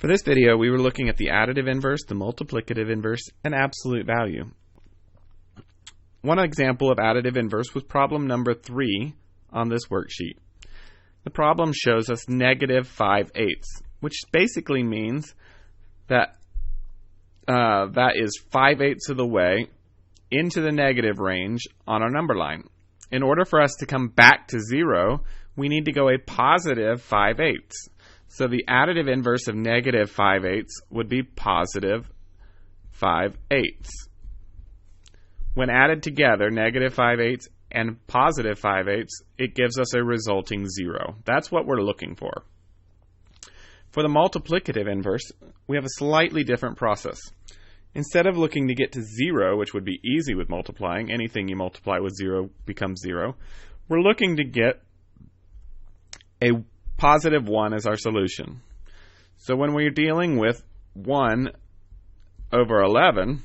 For this video, we were looking at the additive inverse, the multiplicative inverse, and absolute value. One example of additive inverse was problem number 3 on this worksheet. The problem shows us negative 5/8, which basically means that that is 5/8 of the way into the negative range on our number line. In order for us to come back to 0, we need to go a positive 5/8. So the additive inverse of negative 5/8 would be positive 5/8. When added together, negative 5/8 and positive 5/8, it gives us a resulting 0. That's what we're looking for. For the multiplicative inverse, we have a slightly different process. Instead of looking to get to 0, which would be easy with multiplying, anything you multiply with 0 becomes 0, we're looking to get a positive 1 as our solution. So when we're dealing with 1 over 11,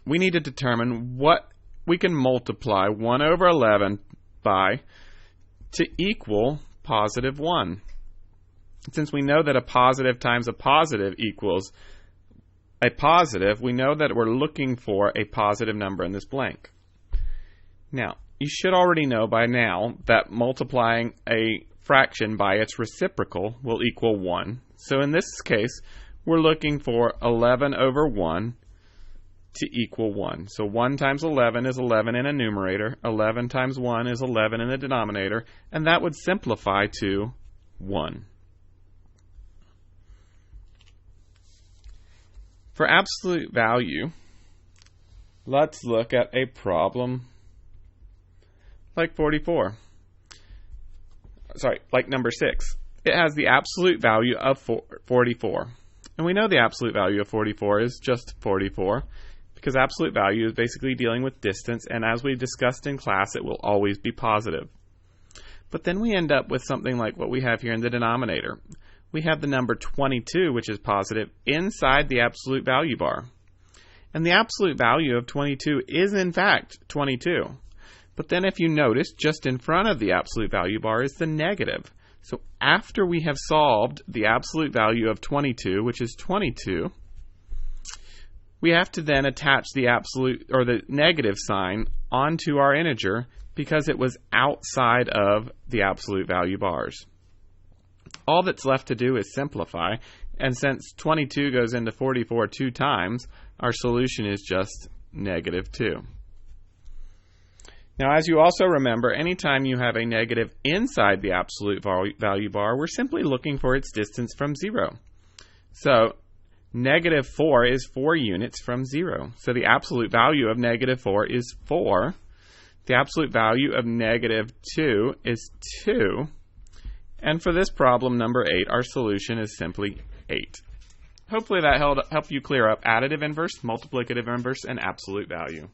we need to determine what we can multiply 1 over 11 by to equal positive 1. Since we know that a positive times a positive equals a positive, we know that we're looking for a positive number in this blank. Now, you should already know by now that multiplying a fraction by its reciprocal will equal 1. So in this case, we're looking for 11 over 1 to equal 1. So 1 times 11 is 11 in a numerator, 11 times 1 is 11 in the denominator, and that would simplify to 1. For absolute value, let's look at a problem like 44. Sorry, like number 6. It has the absolute value of 44. And we know the absolute value of 44 is just 44 because absolute value is basically dealing with distance, and as we discussed in class, it will always be positive. But then we end up with something like what we have here in the denominator. We have the number 22, which is positive, inside the absolute value bar. And the absolute value of 22 is in fact 22. But then if you notice, just in front of the absolute value bar is the negative. So after we have solved the absolute value of 22, which is 22, we have to then attach the absolute or the negative sign onto our integer because it was outside of the absolute value bars. All that's left to do is simplify, and since 22 goes into 44 2 times, our solution is just negative 2. Now, as you also remember, anytime you have a negative inside the absolute value bar, we're simply looking for its distance from 0. So, negative 4 is 4 units from 0. So the absolute value of negative 4 is 4. The absolute value of negative 2 is 2. And for this problem, number 8, our solution is simply 8. Hopefully that helped you clear up additive inverse, multiplicative inverse, and absolute value.